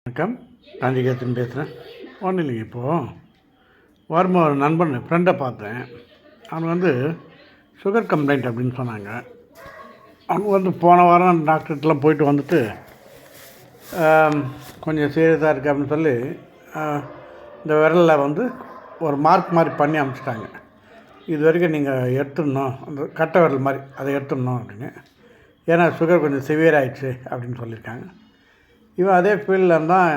வணக்கம். காஞ்சிகேசன் பேசுகிறேன். ஒன்றும் இல்லைங்க. இப்போது வரும்போது ஒரு நண்பன் ஃப்ரெண்டை பார்த்தேன். அவனுக்கு சுகர் கம்ப்ளைண்ட் அப்படின்னு சொன்னாங்க. அவங்க போன வாரம் டாக்டர்கிட்டலாம் போயிட்டு வந்துட்டு கொஞ்சம் சீரியஸாக இருக்குது அப்படின்னு சொல்லி இந்த விரலில் ஒரு மார்க் மாதிரி பண்ணி அனுப்பிச்சிட்டாங்க. இது வரைக்கும் நீங்கள் எடுத்துடணும், அந்த கட்டை விரல் மாதிரி அதை எடுத்துடணும் அப்படின்னு. ஏன்னா சுகர் கொஞ்சம் சிவியர் ஆகிடுச்சு அப்படின்னு சொல்லியிருக்காங்க. இவன் அதே ஃபீல்டில் இருந்தால்,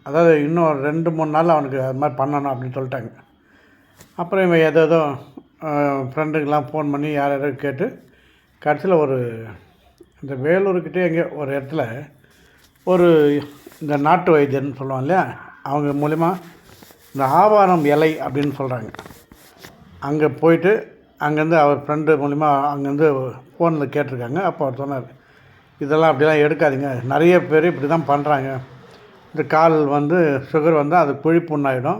அதாவது இன்னும் 2-3 நாள் அவனுக்கு அது மாதிரி பண்ணணும் அப்படின்னு சொல்லிட்டாங்க. அப்புறம் இவன் ஏதோ ஃப்ரெண்டுக்கெலாம் ஃபோன் பண்ணி யாரோ கேட்டு கடைசியில் இந்த வேலூர்கிட்டே எங்கேயோ ஒரு இடத்துல இந்த நாட்டு வைத்தியர்னு சொல்லுவாங்க இல்லையா, அவங்க மூலிமா இந்த ஆவாரம் இலை அப்படின்னு சொல்கிறாங்க. அங்கே போயிட்டு அங்கேருந்து அவர் ஃப்ரெண்டு மூலிமா அங்கேருந்து ஃபோனில் கேட்டிருக்காங்க. அப்போ அவர் சொன்னார், இதெல்லாம் அப்படிலாம் எடுக்காதீங்க, நிறைய பேர் இப்படி தான் பண்ணுறாங்க. இந்த கால் சுகர் வந்தால் அது குழி புண்ணாயிடும்,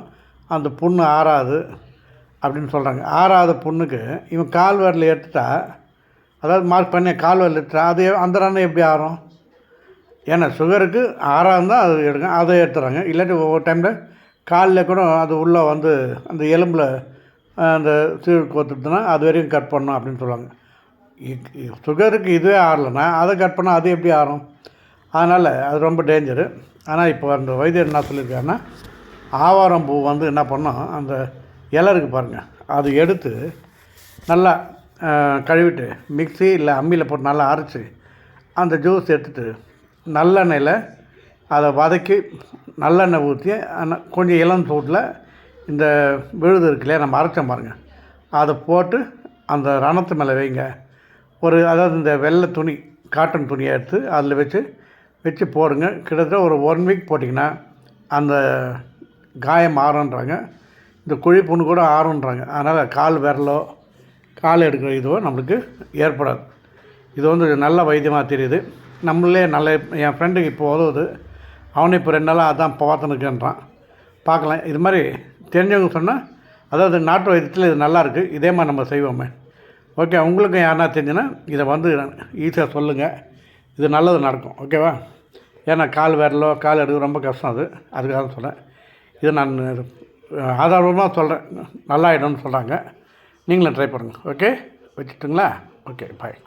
அந்த புண்ணு ஆறாது அப்படின்னு சொல்கிறாங்க. ஆறாத புண்ணுக்கு இவன் கால் விரல் எடுத்துட்டா, அதாவது மார்க் பண்ணி கால் விரல் எடுத்துட்டா அது அந்த ரன்னை எப்படி ஆறும்? ஏன்னா சுகருக்கு ஆறாக தான் அது எடுங்க, அதை எடுத்துறாங்க. இல்லாட்டி ஒவ்வொரு டைமில் காலில் கூட அது உள்ளே அந்த எலும்பில் அந்த சீழ் கோத்துட்டுனா அது வரைக்கும் கட் பண்ணணும் அப்படின்னு சொல்லுவாங்க. சுகருக்கு இதுவே ஆறலைன்னா அதை கட் பண்ணால் அது எப்படி ஆறும்? அதனால் அது ரொம்ப டேஞ்சரு. ஆனால் இப்போ அந்த வைத்தியர் என்ன சொல்லியிருக்காருன்னா, ஆவாரம் பூ என்ன பண்ணோம், அந்த இலை இருக்குது பாருங்கள், அது எடுத்து நல்லா கழுவிட்டு மிக்ஸி இல்லை அம்மியில் போட்டு நல்லா அரைச்சி அந்த ஜூஸ் எடுத்துகிட்டு நல்லெண்ணெயில் அதை வதக்கி நல்லெண்ணெய் ஊற்றி கொஞ்சம் இளம் சூட்டில் இந்த விழுது இருக்குல்லையா, நம்ம அரைச்சோம் பாருங்கள், அதை போட்டு அந்த ரணத்து மேலே வைங்க. அதாவது இந்த வெள்ளை துணி, காட்டன் துணியை எடுத்து அதில் வச்சு போடுங்க. கிட்டத்தட்ட ஒரு 1 வீக் போட்டிங்கன்னா அந்த காயம் ஆறுன்றாங்க, இந்த குழி புண்ணு கூட ஆறுன்றாங்க. அதனால் கால் விரலோ கால் எடுக்கிற இதுவோ நம்மளுக்கு ஏற்படாது. இது நல்ல வைத்தியமாக தெரியுது. நம்மளே என் ஃப்ரெண்டுக்கு இப்போ உதவுது. அவனே இப்போ 2 நாளாக அதான் பார்த்துனுக்குன்றான். பார்க்கலாம், இது மாதிரி தெரிஞ்சவங்க சொன்னால், அதாவது நாட்டு வைத்தியத்தில் இது நல்லாயிருக்கு, இதே மாதிரி நம்ம செய்வோமே. ஓகே, உங்களுக்கும் யாருன்னா தெரிஞ்சுன்னா இதை ஈஸியாக சொல்லுங்கள், இது நல்லது நடக்கும். ஓகேவா? ஏன்னா கால் விரலோ கால் எடுக்க ரொம்ப கஷ்டம், அதுக்காக தான் சொல்கிறேன். இதை நான் ஆதாரமாக சொல்கிறேன், நல்லாயிடும்னு சொல்கிறாங்க. நீங்களும் ட்ரை பண்ணுங்கள். ஓகே, வச்சுட்டுங்களா? ஓகே, பாய்.